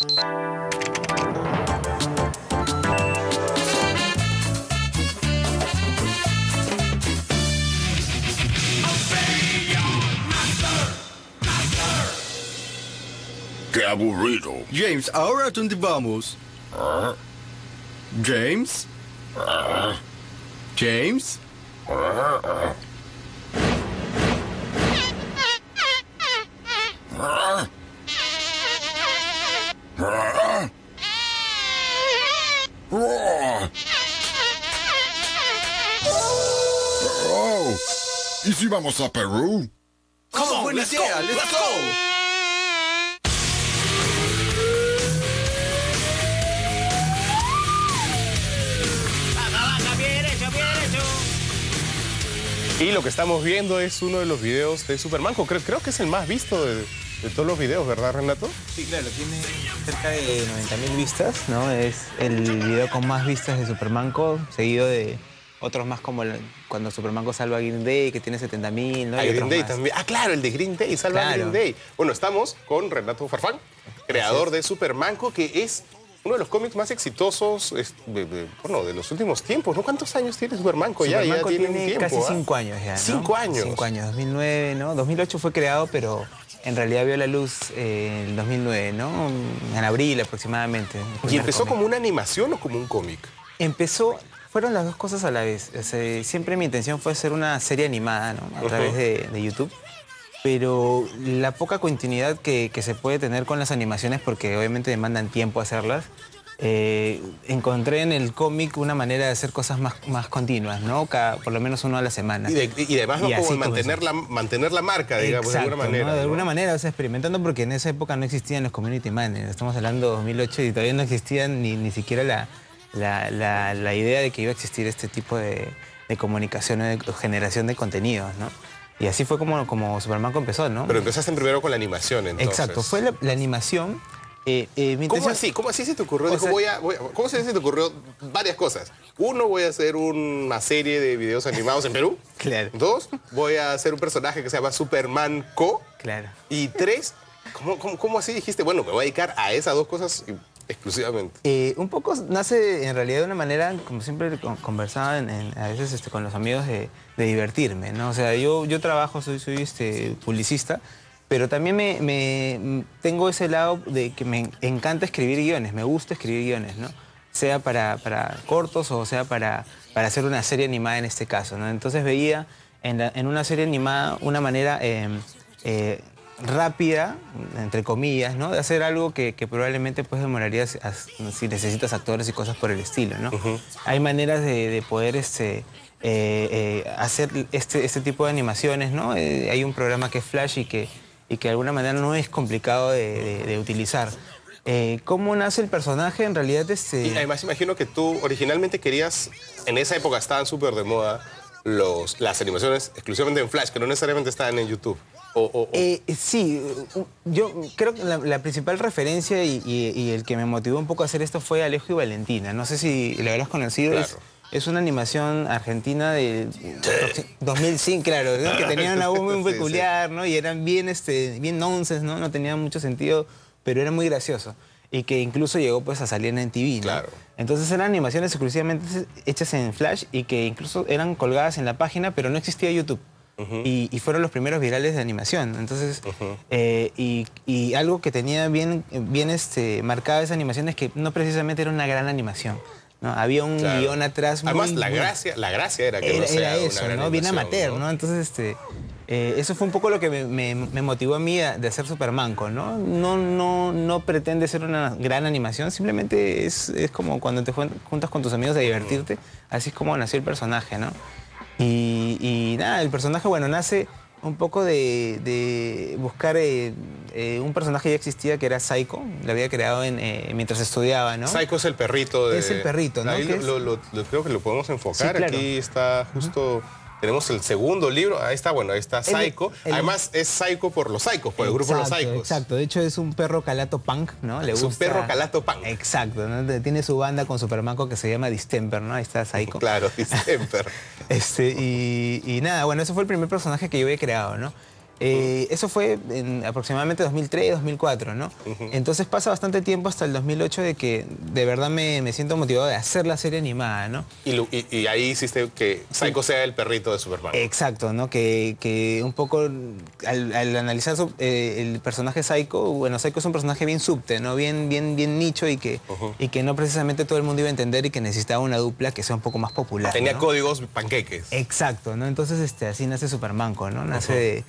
¡Qué aburrido! James, ¿ahora dónde vamos? James? James? Oh, ¿y si vamos a Perú? Oh, buena idea, let's go! Y lo que estamos viendo es uno de los videos de Supermanco. Creo que es el más visto de todos los videos, ¿verdad, Renato? Sí, claro, tiene cerca de 90.000 vistas, ¿no? Es el video con más vistas de Supermanco, seguido de otros más como cuando Supermanco salva a Green Day, que tiene 70.000, ¿no? A Green Day también. Ah, claro, el de Green Day, salva a Green Day. Bueno, estamos con Renato Farfán, creador de Supermanco, que es uno de los cómics más exitosos de los últimos tiempos, ¿no? ¿Cuántos años tiene Supermanco? Supermanco ya tiene un tiempo, casi 5 años ya, ¿no? 5 años. 5 años, 2009, ¿no? 2008 fue creado, pero en realidad vio la luz en el 2009, ¿no? En abril aproximadamente. ¿Y empezó como una animación o como un cómic? Fueron las dos cosas a la vez. O sea, siempre mi intención fue hacer una serie animada, ¿no? A través de YouTube. Pero la poca continuidad que se puede tener con las animaciones, porque obviamente demandan tiempo hacerlas, encontré en el cómic una manera de hacer cosas más continuas, ¿no? Por lo menos uno a la semana. Y además, ¿no? Como mantener la marca, digamos. Exacto, de alguna manera. ¿no? De alguna manera, o sea, experimentando, porque en esa época no existían los community managers. Estamos hablando de 2008 y todavía no existían ni siquiera la idea de que iba a existir este tipo de comunicación o de generación de contenidos, ¿no? Y así fue como Supermanco empezó, ¿no? Pero empezaste primero con la animación, entonces. Exacto, fue la animación. ¿Cómo así se te ocurrió? ¿Cómo se te ocurrió varias cosas? Uno, voy a hacer una serie de videos animados en Perú. Claro. 2, voy a hacer un personaje que se llama Supermanco. Claro. Y 3, ¿cómo así dijiste? Bueno, me voy a dedicar a esas dos cosas exclusivamente. Un poco nace en realidad de una manera, como siempre conversaba a veces con los amigos, de divertirme, ¿no? O sea, yo trabajo, soy publicista, pero también tengo ese lado de que me encanta escribir guiones, me gusta escribir guiones, ¿no? Sea para cortos o sea para hacer una serie animada en este caso, ¿no? Entonces veía en una serie animada una manera rápida, entre comillas, ¿no? De hacer algo que probablemente pues demoraría si necesitas actores y cosas por el estilo, ¿no? Hay maneras de poder hacer este tipo de animaciones, ¿no? Hay un programa que es Flash y que de alguna manera no es complicado de utilizar. ¿Cómo nace el personaje? En realidad Y además imagino que tú originalmente querías, en esa época estaban súper de moda las animaciones exclusivamente en Flash, que no necesariamente estaban en YouTube. Sí, yo creo que la principal referencia y el que me motivó un poco a hacer esto fue Alejo y Valentina. No sé si lo habrás conocido. Claro. Es una animación argentina de 2005, claro, ¿no? Que tenía una voz muy peculiar, ¿no? Y eran bien nonsense, ¿no? No tenían mucho sentido, pero era muy gracioso. Y que incluso llegó pues a salir en MTV, ¿no? Claro. Entonces eran animaciones exclusivamente hechas en Flash y que incluso eran colgadas en la página, pero no existía YouTube. Y fueron los primeros virales de animación. Entonces, y algo que tenía bien marcada esa animación es que no precisamente era una gran animación, ¿no? Había un guión atrás. Además, la gracia era que no sea eso, una gran ¿no? Bien animación, amateur, ¿no? Entonces, eso fue un poco lo que me motivó a mí de hacer Supermanco, ¿no? No pretende ser una gran animación, simplemente es como cuando te juntas con tus amigos a divertirte, así es como nació el personaje, ¿no? Y nada, el personaje, bueno, nace un poco de buscar un personaje que ya existía, que era Psycho. Lo había creado mientras estudiaba, ¿no? Psycho es el perrito. Es el perrito, ¿no? Ahí creo que lo podemos enfocar. Sí, claro. Aquí está justo... Tenemos el segundo libro, ahí está Psycho. Además es Psycho por los Psychos, por el grupo de los Psychos. Exacto, de hecho es un perro calato punk, ¿no? Es un perro calato punk. Exacto, ¿no? Tiene su banda con Supermanco que se llama Distemper, ¿no? Ahí está Psycho. Claro, Distemper. Y nada, bueno, ese fue el primer personaje que yo había creado, ¿no? Eso fue en aproximadamente 2003, 2004, ¿no? Entonces pasa bastante tiempo hasta el 2008 de que de verdad me siento motivado de hacer la serie animada, ¿no? Y ahí hiciste que Psycho sea el perrito de Superman. Exacto, ¿no? Que un poco al analizar el personaje Psycho, bueno, Psycho es un personaje bien subte, ¿no? Bien nicho y que no precisamente todo el mundo iba a entender y que necesitaba una dupla que sea un poco más popular. Tenía ¿no? códigos panqueques. Exacto, ¿no? Entonces así nace Supermanco, ¿no? Nace de...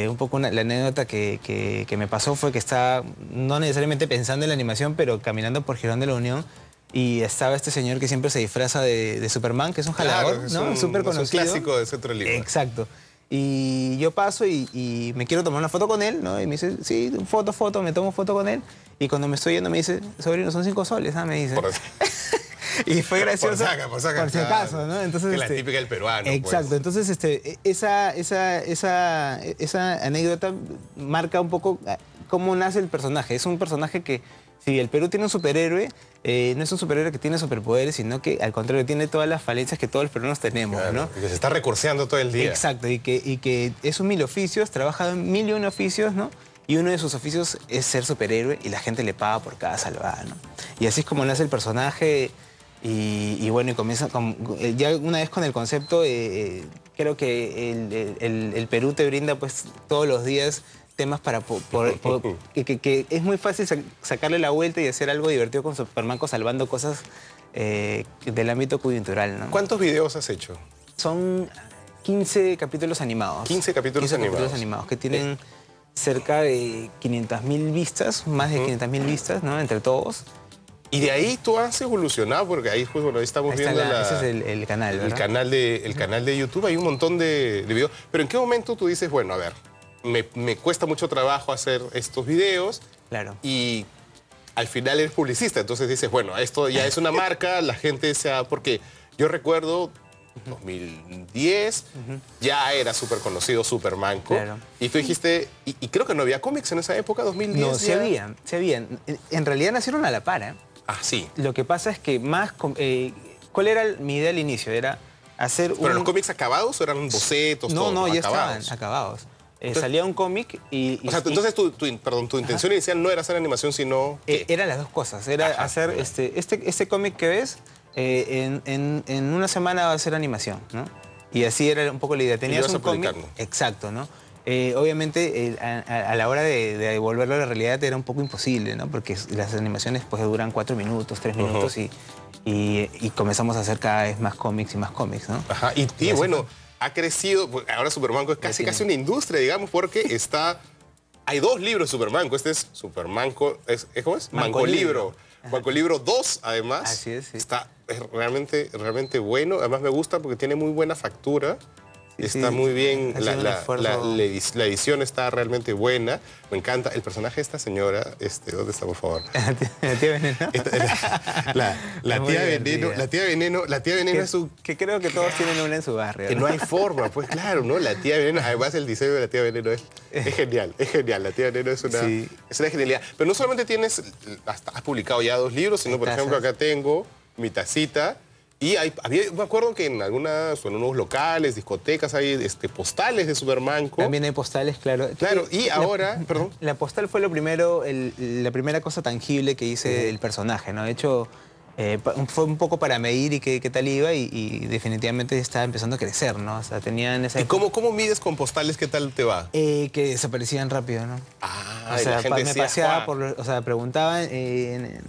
un poco la anécdota que me pasó fue que estaba, no necesariamente pensando en la animación, pero caminando por Girón de la Unión y estaba este señor que siempre se disfraza de Superman, que es un jalador, ¿no? Súper conocido. Es un clásico de Centro de Lima. Exacto. Y yo paso y me quiero tomar una foto con él, ¿no? Y me dice, sí, foto, me tomo foto con él. Y cuando me estoy yendo me dice, sobrino, son 5 soles, ¿ah? Me dice. Y fue gracioso. Por si acaso, ¿no? Entonces, que la típica del peruano. Exacto. Pues. Entonces, esa anécdota marca un poco cómo nace el personaje. Es un personaje que, si el Perú tiene un superhéroe, no es un superhéroe que tiene superpoderes, sino que, al contrario, tiene todas las falencias que todos los peruanos tenemos, claro, ¿no? que se está recurseando todo el día. Exacto. Y que es un 1000 oficios, trabaja en 1001 oficios, ¿no? Y uno de sus oficios es ser superhéroe y la gente le paga por cada salvada, ¿no? Y así es como nace el personaje. Y bueno, y comienza ya una vez con el concepto, creo que el Perú te brinda pues todos los días temas para que es muy fácil sacarle la vuelta y hacer algo divertido con Supermanco salvando cosas del ámbito coyuntural, ¿no? ¿Cuántos videos has hecho? Son 15 capítulos animados. 15 capítulos animados que tienen cerca de 500.000 vistas, más de 500.000 vistas, ¿no? Entre todos. Y de ahí tú has evolucionado, porque ahí, pues, bueno, ahí estamos viendo ese es el canal, ¿verdad? El canal de YouTube. Hay un montón de videos. Pero ¿en qué momento tú dices, bueno, a ver, me cuesta mucho trabajo hacer estos videos? Claro. Y al final eres publicista. Entonces dices, bueno, esto ya es una marca, la gente porque yo recuerdo 2010, ya era súper conocido Supermanco. Claro. Y tú dijiste, y creo que no había cómics en esa época, 2010. No, se habían. En realidad nacieron a la par, ¿eh? Ah, sí. Lo que pasa es que ¿cuál era mi idea al inicio? Era hacer ¿Pero los cómics acabados o eran bocetos? No, ya acabados? estaban acabados. Salía un cómic y... O sea, entonces tu intención inicial no era hacer animación, sino... Eran las dos cosas. Era hacer este cómic que ves, en una semana va a ser animación, ¿no? Y así era un poco la idea. Tenías un cómic... Exacto, ¿no? Obviamente, a la hora de devolverlo a la realidad era un poco imposible, ¿no? Porque las animaciones pues duran 4 minutos, 3 minutos y comenzamos a hacer cada vez más cómics y más cómics, ¿no? Ajá, y bueno, ha crecido, pues, ahora Supermanco es casi una industria, digamos, porque hay 2 libros de Supermanco. Este es Supermanco, ¿cómo es? Mancolibro. Mancolibro 2, además. Así es, sí. Es realmente bueno. Además me gusta porque tiene muy buena factura. Está muy bien, la edición está realmente buena. Me encanta. El personaje de esta señora, ¿dónde está, por favor? La tía Veneno. La tía Veneno es un... Que creo que todos tienen una en su barrio. Que no hay forma, pues claro, ¿no? La tía Veneno, además el diseño de la tía Veneno es genial, es genial. La tía Veneno es una genialidad. Pero no solamente has publicado ya 2 libros, sino, por ejemplo, acá tengo mi tacita. Y me acuerdo que en unos locales, discotecas, hay postales de Supermanco. También hay postales, claro. Claro, y ahora, perdón. La postal fue la primera cosa tangible que hice el personaje, ¿no? De hecho, fue un poco para medir y qué tal iba y definitivamente estaba empezando a crecer, ¿no? O sea, tenían esa... ¿Y cómo mides con postales? ¿Qué tal te va? Que desaparecían rápido, ¿no? Ah, o sea, la gente me decía, paseaba preguntaban,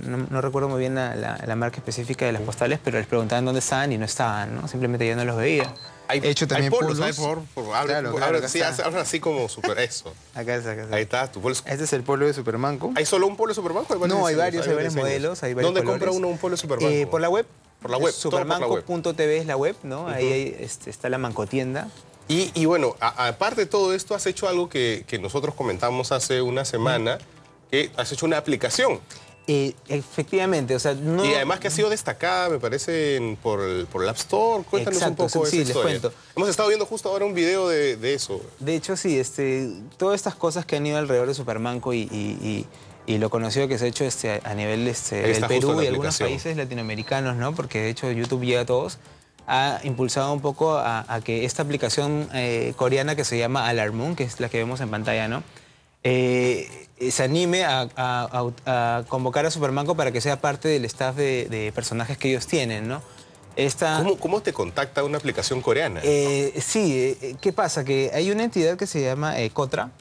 no recuerdo muy bien la marca específica de las postales, pero les preguntaban dónde estaban y no estaban, ¿no? Simplemente yo no los veía. He hecho también polos. Claro, sí, hablan así como super eso. Acá está. Ahí está, tu polo. Este es el polo de Supermanco. ¿Hay solo un polo de Supermanco? No, hay varios modelos, hay varios ¿Dónde colores. compra uno un polo de Supermanco? Por la web. Por la web. Supermanco.tv es la web, ¿no? Ahí está la mancotienda. Y bueno, aparte de todo esto, has heto algo que nosotros comentamos hace una semana, que has hecho una aplicación. Efectivamente, o sea, no... Y además que ha sido destacada, me parece, por el App Store. Cuéntanos un poco de esa historia. Les cuento. Hemos estado viendo justo ahora un video de eso. De hecho, sí, todas estas cosas que han ido alrededor de Supermanco y lo conocido que se ha hecho a nivel del Perú y algunos países latinoamericanos, ¿no? Porque de hecho YouTube llega a todos. ha impulsado un poco a que esta aplicación coreana que se llama Alarmoon, que es la que vemos en pantalla, ¿no? Se anime a convocar a Supermanco para que sea parte del staff de personajes que ellos tienen, ¿no? ¿Cómo te contacta una aplicación coreana? ¿Qué pasa? Que hay una entidad que se llama Kotra,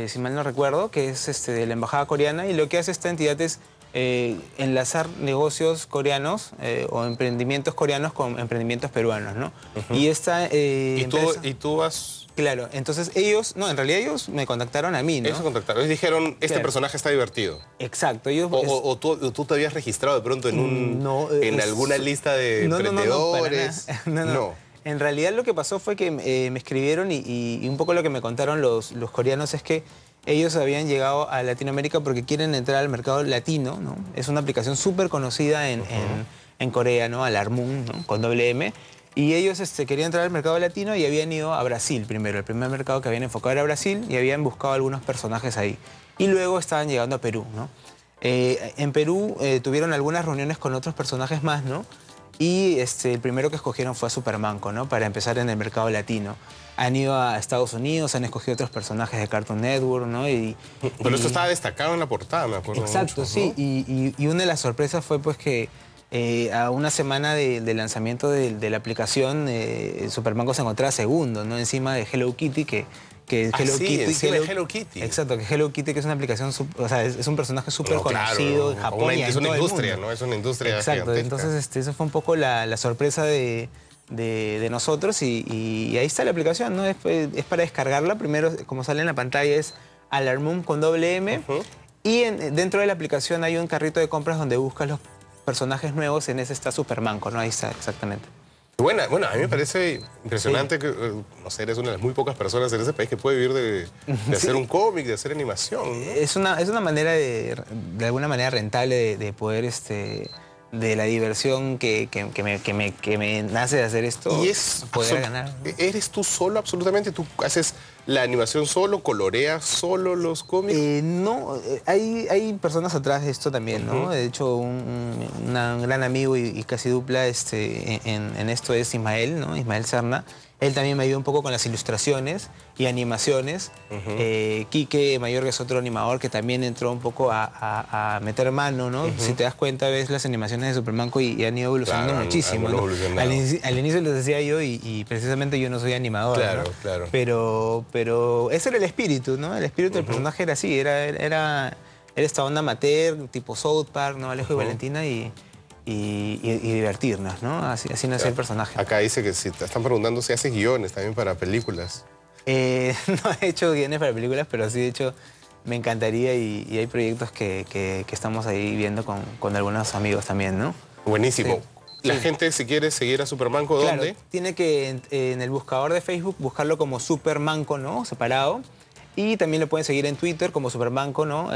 si mal no recuerdo, que es de la embajada coreana, y lo que hace esta entidad es enlazar negocios coreanos o emprendimientos coreanos con emprendimientos peruanos, ¿no? Y esta empresa... ¿Y tú has...? Claro, entonces ellos, no, en realidad ellos me contactaron a mí, ¿no? Ellos contactaron, ellos dijeron, este personaje está divertido. Exacto. Ellos, o tú te habías registrado de pronto en alguna lista de emprendedores. No. En realidad lo que pasó fue que me escribieron y un poco lo que me contaron los coreanos es que ellos habían llegado a Latinoamérica porque quieren entrar al mercado latino, ¿no? Es una aplicación súper conocida en Corea, ¿no? Alarmoon, ¿no? Con doble M. Y ellos querían entrar al mercado latino y habían ido a Brasil primero. El primer mercado que habían enfocado era Brasil y habían buscado algunos personajes ahí. Y luego estaban llegando a Perú, ¿no? En Perú tuvieron algunas reuniones con otros personajes más, ¿no? Y el primero que escogieron fue a Supermanco, ¿no? Para empezar en el mercado latino. Han ido a Estados Unidos, han escogido otros personajes de Cartoon Network, ¿no? Pero eso estaba destacado en la portada, me acuerdo. Exacto, mucho, sí. ¿No? Y una de las sorpresas fue pues que a una semana de lanzamiento de la aplicación, Supermanco se encontraba segundo, ¿no? Encima de Hello Kitty, que Hello Kitty. Exacto, que Hello Kitty, que es una aplicación, o sea, es un personaje súper conocido en Japón y en es una todo industria, el mundo. ¿no? Es una industria Exacto, gigantesca. entonces eso fue un poco la sorpresa de nosotros y ahí está la aplicación, ¿no? Es para descargarla. Primero, como sale en la pantalla, es Alarmoon con doble M. Y dentro de la aplicación hay un carrito de compras donde buscas los personajes nuevos. En ese está Supermanco, ¿no? Ahí está, exactamente. Bueno, a mí me parece impresionante que, no sé, eres una de las muy pocas personas en ese país que puede vivir de hacer un cómic, de hacer animación, ¿no? Es una manera de alguna manera rentable de poder, de la diversión que me nace de hacer esto, y es poder ganar, ¿no? ¿Eres tú solo absolutamente? ¿Tú haces la animación solo, coloreas solo los cómics? No, hay personas atrás de esto también, ¿no? De hecho, un gran amigo y casi dupla en esto es Ismael, ¿no? Ismael Serna. Él también me ayuda un poco con las ilustraciones y animaciones. Quique Mayor, que es otro animador, que también entró un poco a meter mano, ¿no? Si te das cuenta, ves las animaciones de Supermanco y han ido evolucionando muchísimo, ¿no? Al inicio les decía yo y precisamente yo no soy animador, claro, ¿no? Claro. Pero ese era el espíritu, ¿no? El espíritu del personaje era así, era esta onda amateur, tipo South Park, ¿no? Alejo y Valentina y divertirnos, ¿no? Así nació el personaje. Acá dice que si te están preguntando si haces guiones también para películas. No he hecho guiones para películas, pero sí, de hecho, me encantaría y hay proyectos que estamos ahí viendo con algunos amigos también, ¿no? Buenísimo. Sí. La gente, si quiere seguir a Supermanco, ¿dónde? Claro, tiene que en el buscador de Facebook buscarlo como Supermanco, ¿no? Separado. Y también lo pueden seguir en Twitter como Supermanco, ¿no?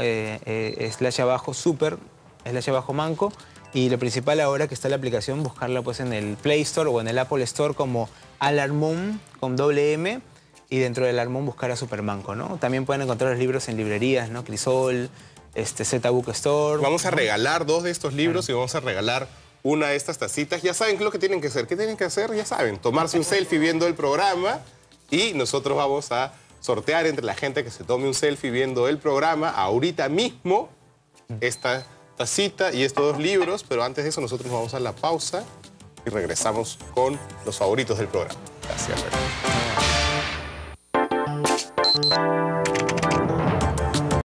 /super/manco. Y lo principal ahora que está la aplicación, buscarla pues en el Play Store o en el Apple Store como Alarmoon con doble M, y dentro del Alarmoon buscar a Supermanco, ¿no? También pueden encontrar los libros en librerías, ¿no? Crisol, Z-Book Store. Vamos a regalar 2 de estos libros y vamos a regalar una de estas tacitas. Ya saben qué es lo que tienen que hacer. ¿Qué tienen que hacer? Ya saben, tomarse un selfie viendo el programa y nosotros vamos a sortear entre la gente que se tome un selfie viendo el programa ahorita mismo esta tacita y estos 2 libros, pero antes de eso nosotros vamos a la pausa y regresamos con los favoritos del programa. Gracias.